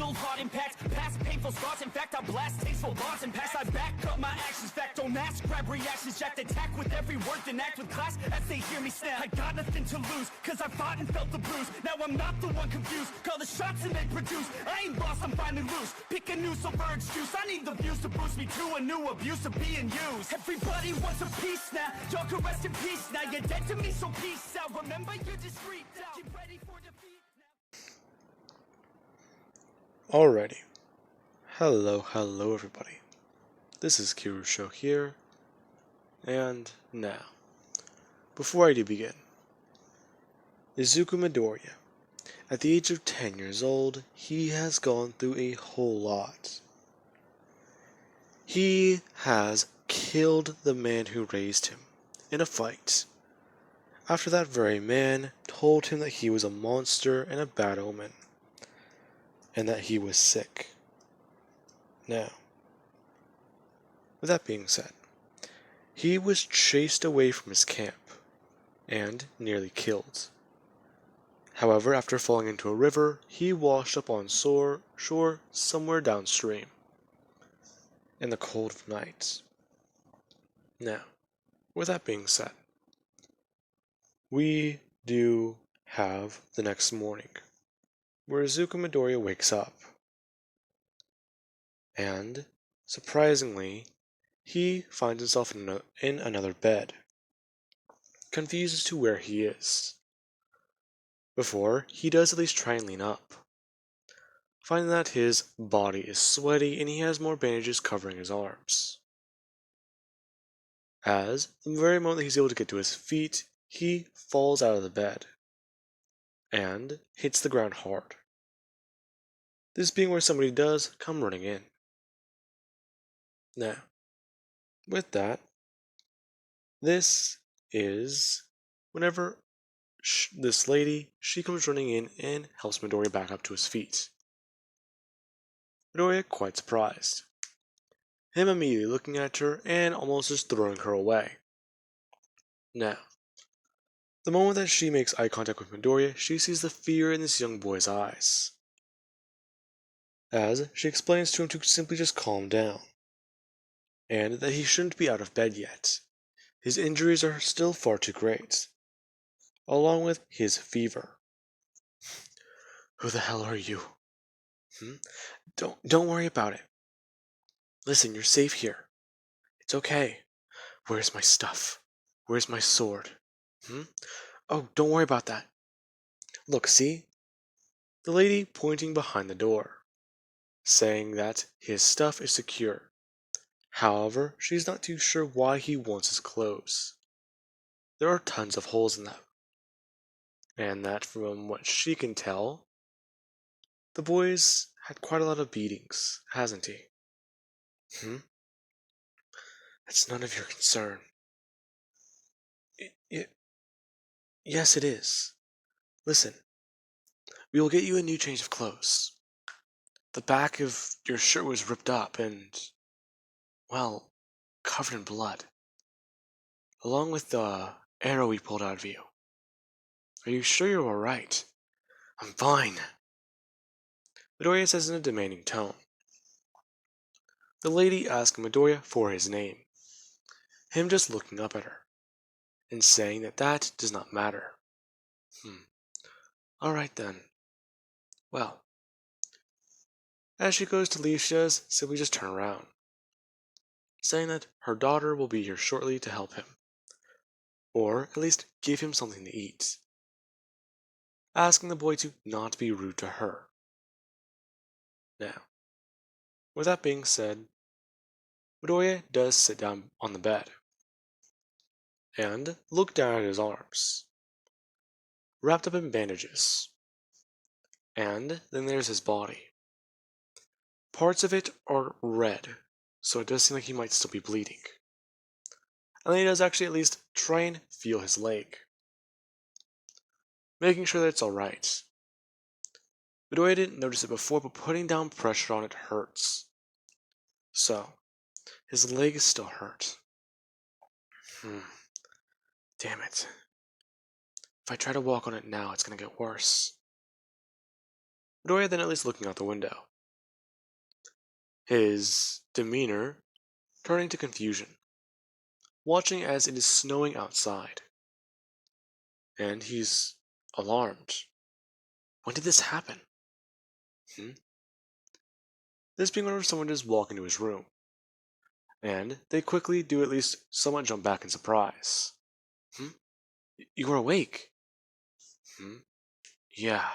fatal heart impact, past painful scars. In fact, I blast tasteful bars and pass. I back up my actions, fact don't ask, grab reactions, jacked attack with every word, then act with class as they hear me snap. I got nothing to lose, cause I fought and felt the bruise. Now I'm not the one confused, call the shots and they produce. I ain't lost, I'm finally loose. Pick a new silver excuse, I need the views to boost me to a new abuse of being used. Everybody wants a piece now, y'all can rest in peace now. You're dead to me, so peace out. Remember, you're discreet now. Get ready for defeat now. Alrighty. Hello everybody. This is Kirusho here, and now, before I do begin, Izuku Midoriya. At the age of 10 years old, he has gone through a whole lot. He has killed the man who raised him in a fight, after that very man told him that he was a monster and a bad omen, and that he was sick. Now, with that being said, he was chased away from his camp, and nearly killed. However, after falling into a river, he washed up on shore somewhere downstream, in the cold of night. Now, with that being said, we do have the next morning, where Izuku Midoriya wakes up, and, surprisingly, he finds himself in another bed, confused as to where he is. Before, he does at least try and lean up, finding that his body is sweaty and he has more bandages covering his arms. As, the very moment that he's able to get to his feet, he falls out of the bed, and hits the ground hard. This being where somebody does come running in. Now, with that, this is whenever this lady, she comes running in and helps Midoriya back up to his feet. Midoriya quite surprised. Him immediately looking at her and almost just throwing her away. Now, the moment that she makes eye contact with Midoriya, she sees the fear in this young boy's eyes, as she explains to him to simply just calm down, and that he shouldn't be out of bed yet. His injuries are still far too great, along with his fever. Who the hell are you? Don't worry about it. Listen, you're safe here. It's okay. Where's my stuff? Where's my sword? Oh, don't worry about that. Look, see? The lady pointing behind the door, saying that his stuff is secure. However, she's not too sure why he wants his clothes. There are tons of holes in them, and that from what she can tell, the boy's had quite a lot of beatings, hasn't he? That's none of your concern. Yes, it is. Listen, we will get you a new change of clothes. The back of your shirt was ripped up and, well, covered in blood, along with the arrow we pulled out of you. Are you sure you're alright? I'm fine, Midoriya says in a demanding tone. The lady asks Midoriya for his name, him just looking up at her, and saying that that does not matter. Alright then. Well, as she goes to leave, she does simply just turn around, saying that her daughter will be here shortly to help him, or at least give him something to eat, asking the boy to not be rude to her. Now, with that being said, Midoriya does sit down on the bed, and look down at his arms, wrapped up in bandages, and then there's his body. Parts of it are red, so it does seem like he might still be bleeding. And then he does actually at least try and feel his leg, making sure that it's alright. Midoriya didn't notice it before, but putting down pressure on it hurts. So, his leg is still hurt. Damn it. If I try to walk on it now, it's gonna get worse. Midoriya then at least looking out the window, his demeanor turning to confusion, watching as it is snowing outside. And he's alarmed. When did this happen? Hmm? This being whenever someone does walk into his room, and they quickly do at least somewhat jump back in surprise. Hmm? You are awake? Hmm? Yeah,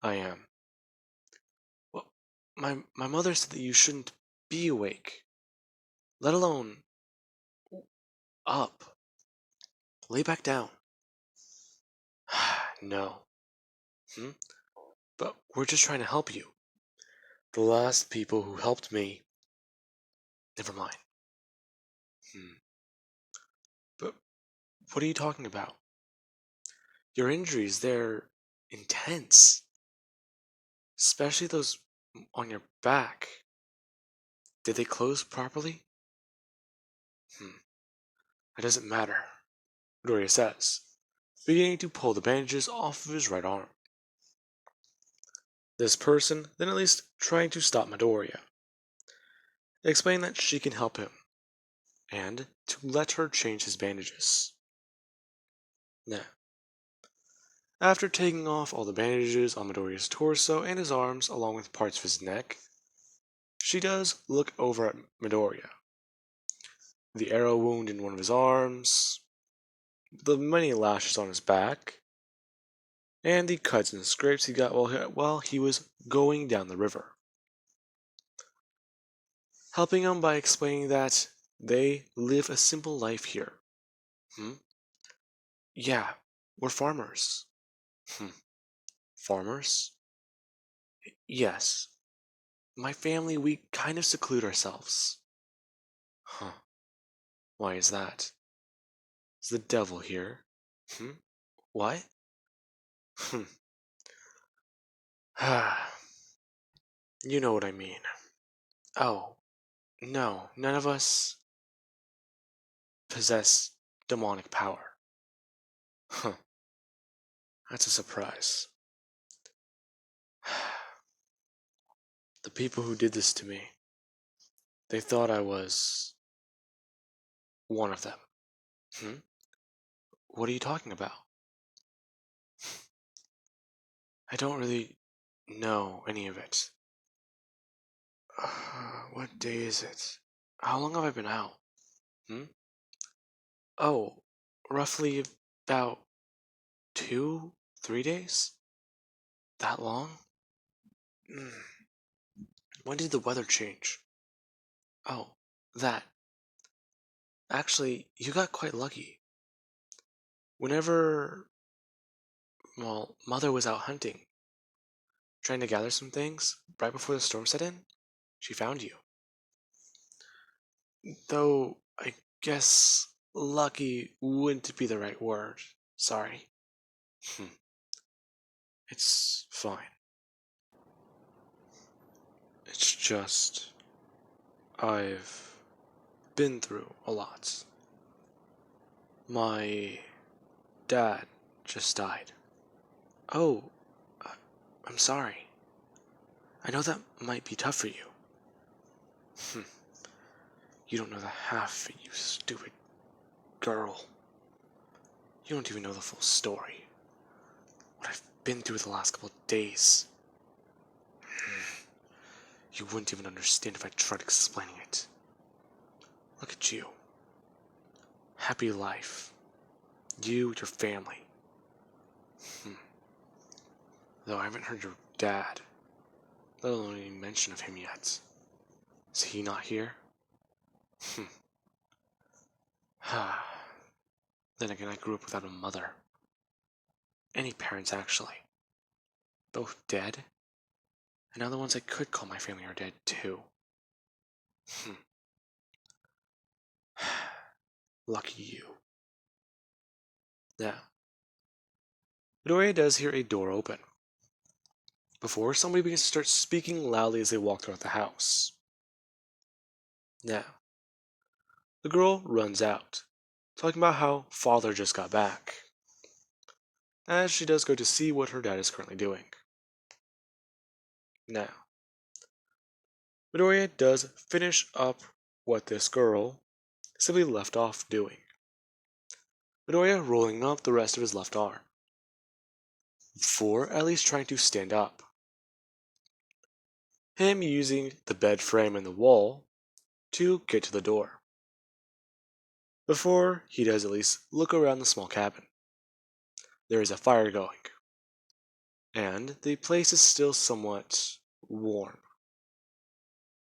I am. Well, my mother said that you shouldn't be awake, let alone up. Lay back down. No. Hmm? But we're just trying to help you. The last people who helped me. Never mind. Hmm. But what are you talking about? Your injuries, they're intense. Especially those on your back. Did they close properly? Hmm. That doesn't matter, Doria says, beginning to pull the bandages off of his right arm. This person then at least trying to stop Midoriya, explaining that she can help him, and to let her change his bandages. Now, after taking off all the bandages on Midoriya's torso and his arms along with parts of his neck, she does look over at Midoriya. The arrow wound in one of his arms, the many lashes on his back, and the cuts and scrapes he got while he was going down the river. Helping him by explaining that they live a simple life here. Hmm? Yeah, we're farmers. Hmm. Farmers? Yes. My family, we kind of seclude ourselves. Huh. Why is that? Is the devil here? Hmm? What? Hmm. You know what I mean. Oh, no, none of us possess demonic power. Huh. That's a surprise. The people who did this to me, they thought I was one of them. Hmm? What are you talking about? I don't really know any of it. What day is it? How long have I been out? Hmm? Oh, roughly about 3 days? That long? Hmm. When did the weather change? Oh, that. Actually, you got quite lucky. Whenever, well, Mother was out hunting, trying to gather some things, right before the storm set in, she found you. Though, I guess lucky wouldn't be the right word. Sorry. Hmm. It's fine. It's just, I've been through a lot. My dad just died. Oh, I- I'm sorry. I know that might be tough for you. Hmm. You don't know the half, you stupid girl. You don't even know the full story. What I've been through the last couple of days. You wouldn't even understand if I tried explaining it. Look at you. Happy life. You, your family. Hmm. Though I haven't heard your dad, let alone any mention of him yet. Is he not here? Hmm. Then again, I grew up without a mother. Any parents, actually. Both dead. And now the ones I could call my family are dead, too. Hmm. Lucky you. Now, Midoriya does hear a door open, before somebody begins to start speaking loudly as they walk throughout the house. Now, the girl runs out, talking about how father just got back, as she does go to see what her dad is currently doing. Now, Midoriya does finish up what this girl simply left off doing. Midoriya rolling up the rest of his left arm, before at least trying to stand up. Him using the bed frame and the wall to get to the door. Before he does at least look around the small cabin. There is a fire going, and the place is still somewhat warm.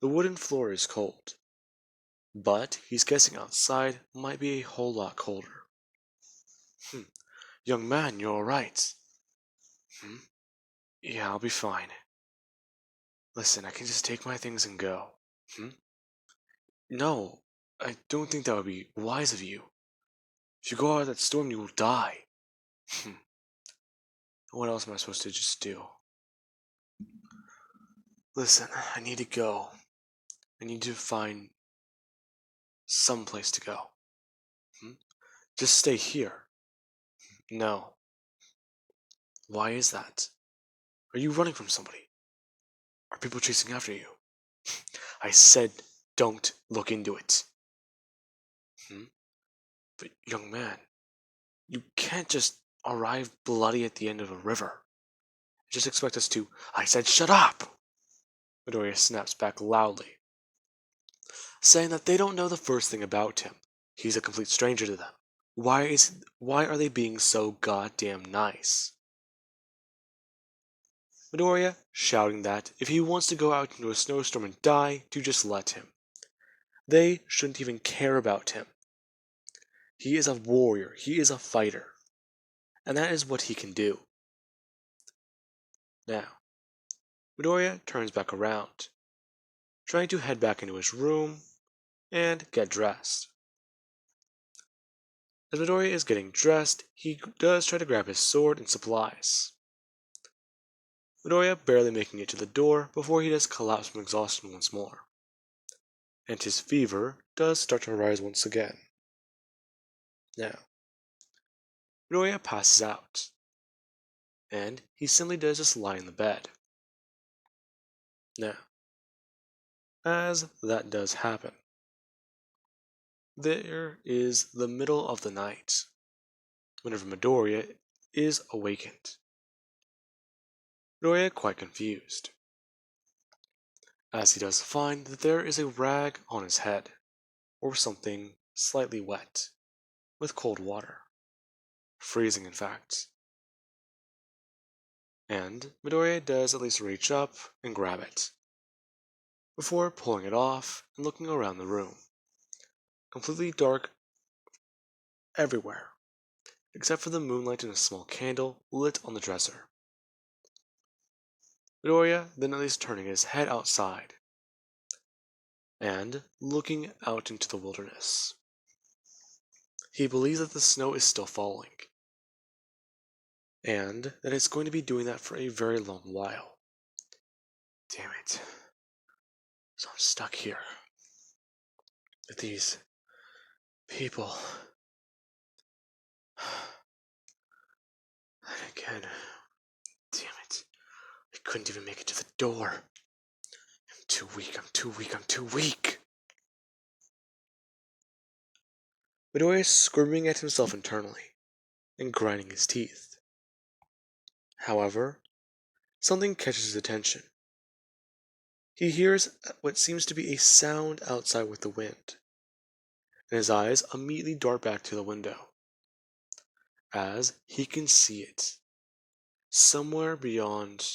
The wooden floor is cold, but he's guessing outside might be a whole lot colder. Young man, you're alright. Yeah, I'll be fine. Listen, I can just take my things and go. No, I don't think that would be wise of you. If you go out of that storm, you will die. What else am I supposed to just do? Listen, I need to go. I need to find some place to go. Just stay here. No. Why is that? Are you running from somebody? Are people chasing after you? I said don't look into it. But young man, you can't just arrive bloody at the end of a river. Just expect us to. I said shut up! Midoriya snaps back loudly, saying that they don't know the first thing about him. He's a complete stranger to them. Why are they being so goddamn nice? Midoriya shouting that if he wants to go out into a snowstorm and die, to just let him. They shouldn't even care about him. He is a warrior, he is a fighter, and that is what he can do. Now, Midoriya turns back around, trying to head back into his room and get dressed. As Midoriya is getting dressed, he does try to grab his sword and supplies. Midoriya barely making it to the door before he does collapse from exhaustion once more. And his fever does start to rise once again. Now, Midoriya passes out, and he simply does just lie in the bed. Now, as that does happen, there is the middle of the night, whenever Midoriya is awakened. Midoriya quite confused, as he does find that there is a rag on his head, or something slightly wet, with cold water. Freezing, in fact. And Midoriya does at least reach up and grab it, before pulling it off and looking around the room. Completely dark everywhere, except for the moonlight and a small candle lit on the dresser. Midoriya then at least turning his head outside, and looking out into the wilderness. He believes that the snow is still falling, and that it's going to be doing that for a very long while. Damn it. So I'm stuck here with these people. And again, damn it. I couldn't even make it to the door. I'm too weak, I'm too weak, I'm too weak. Midoriya is screaming at himself internally and grinding his teeth. However, something catches his attention. He hears what seems to be a sound outside with the wind, and his eyes immediately dart back to the window, as he can see it, somewhere beyond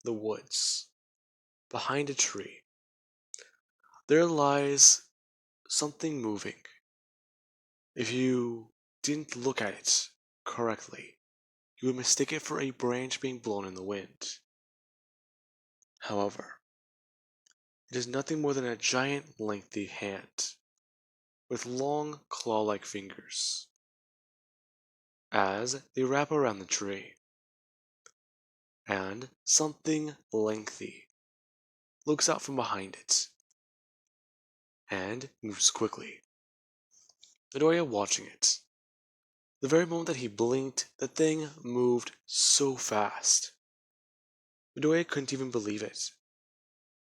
the woods, behind a tree. There lies something moving. If you didn't look at it correctly, you would mistake it for a branch being blown in the wind. However, it is nothing more than a giant lengthy hand, with long claw-like fingers, as they wrap around the tree. And something lengthy looks out from behind it, and moves quickly. Midoriya watching it. The very moment that he blinked, the thing moved so fast. Midoriya couldn't even believe it.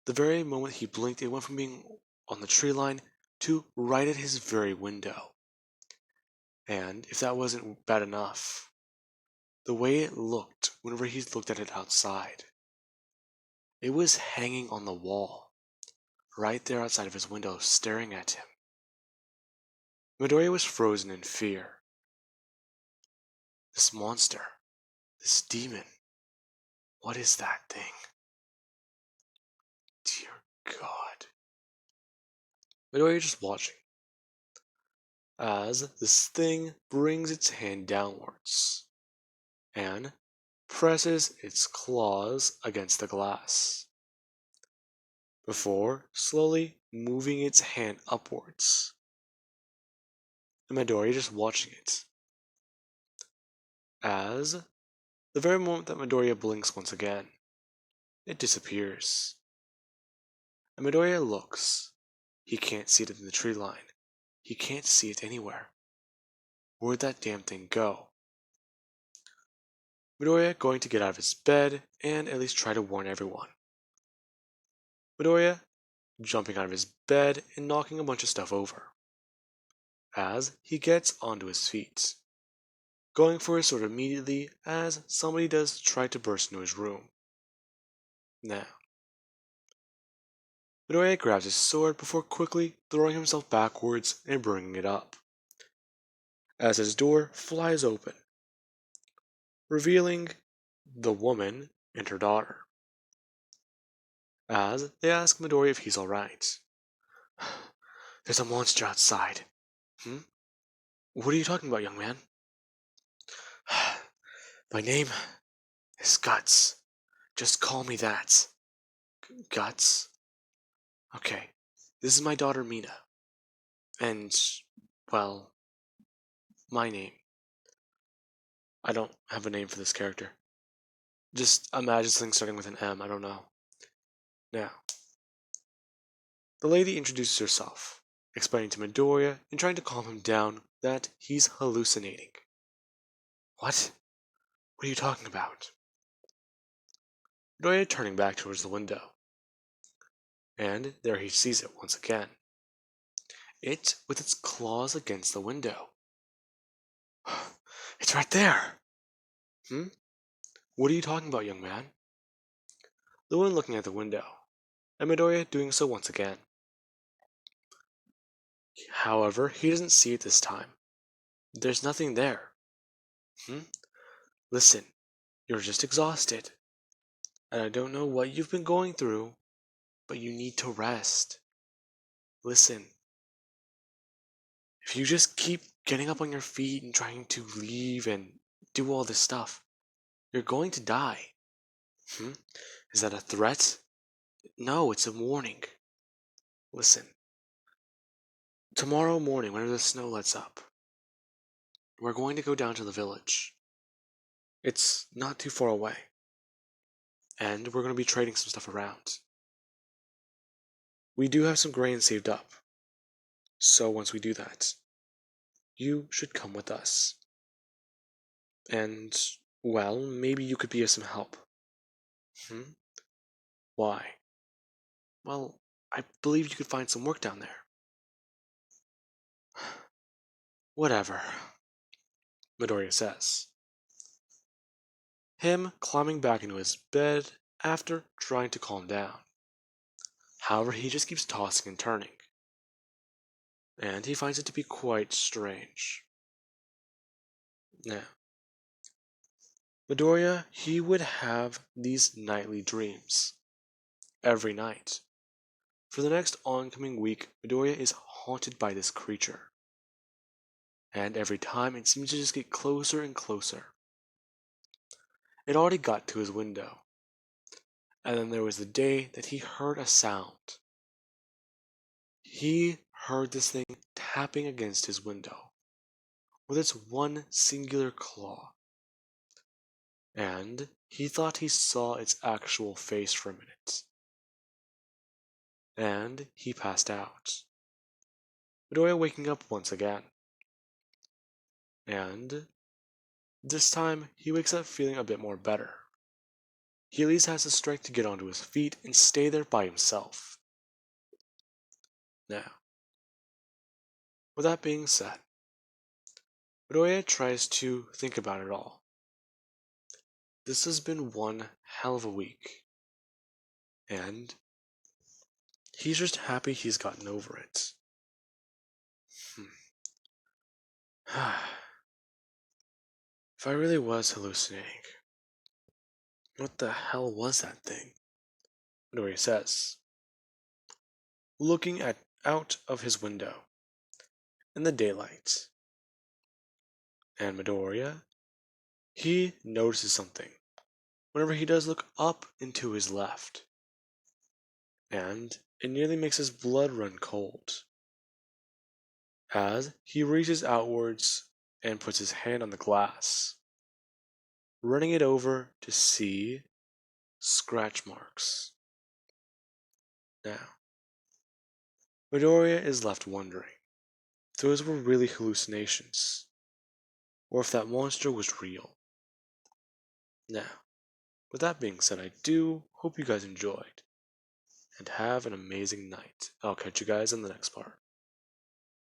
The very moment he blinked, it went from being on the tree line to right at his very window. And if that wasn't bad enough, the way it looked whenever he looked at it outside, it was hanging on the wall, right there outside of his window, staring at him. Midoriya was frozen in fear. This monster, this demon, what is that thing? Dear God. Midoriya just watching as this thing brings its hand downwards and presses its claws against the glass before slowly moving its hand upwards. And Midoriya just watching it as the very moment that Midoriya blinks once again, it disappears. And Midoriya looks. He can't see it in the tree line. He can't see it anywhere. Where'd that damn thing go? Midoriya going to get out of his bed and at least try to warn everyone. Midoriya jumping out of his bed and knocking a bunch of stuff over as he gets onto his feet, going for his sword immediately as somebody does try to burst into his room. Now, Midoriya grabs his sword before quickly throwing himself backwards and bringing it up, as his door flies open, revealing the woman and her daughter, as they ask Midoriya if he's alright. There's a monster outside. What are you talking about, young man? My name is Guts. Just call me that. Guts? Okay, this is my daughter Mina. And, well, my name. I don't have a name for this character. Just imagine something starting with an M, I don't know. Now, the lady introduces herself, explaining to Midoriya and trying to calm him down that he's hallucinating. What? What are you talking about? Midoriya turning back towards the window. And there he sees it once again. It with its claws against the window. It's right there! What are you talking about, young man? The woman looking at the window, and Midoriya doing so once again. However, he doesn't see it this time. There's nothing there. Listen, you're just exhausted. And I don't know what you've been going through, but you need to rest. Listen, if you just keep getting up on your feet and trying to leave and do all this stuff, you're going to die. Is that a threat? No, it's a warning. Listen, tomorrow morning, whenever the snow lets up, we're going to go down to the village. It's not too far away. And we're going to be trading some stuff around. We do have some grain saved up. So once we do that, you should come with us. And, well, maybe you could be of some help. Why? Well, I believe you could find some work down there. Whatever, Midoriya says. Him climbing back into his bed after trying to calm down. However, he just keeps tossing and turning. And he finds it to be quite strange. Now, Midoriya, he would have these nightly dreams. Every night. For the next oncoming week, Midoriya is haunted by this creature. And every time it seems to just get closer and closer. It already got to his window. And then there was the day that he heard a sound. He heard this thing tapping against his window with its one singular claw. And he thought he saw its actual face for a minute. And he passed out. Midoriya waking up once again. And this time he wakes up feeling a bit more better. he at least has the strength to get onto his feet and stay there by himself. Now, with that being said, Midoriya tries to think about it all. This has been one hell of a week, and he's just happy he's gotten over it. If I really was hallucinating, what the hell was that thing? Midoriya says, looking out of his window in the daylight. And Midoriya, he notices something whenever he does look up into his left, and it nearly makes his blood run cold as he reaches outwards and puts his hand on the glass, running it over to see scratch marks. Now, Midoriya is left wondering if those were really hallucinations, or if that monster was real. Now, with that being said, I do hope you guys enjoyed, and have an amazing night. I'll catch you guys in the next part.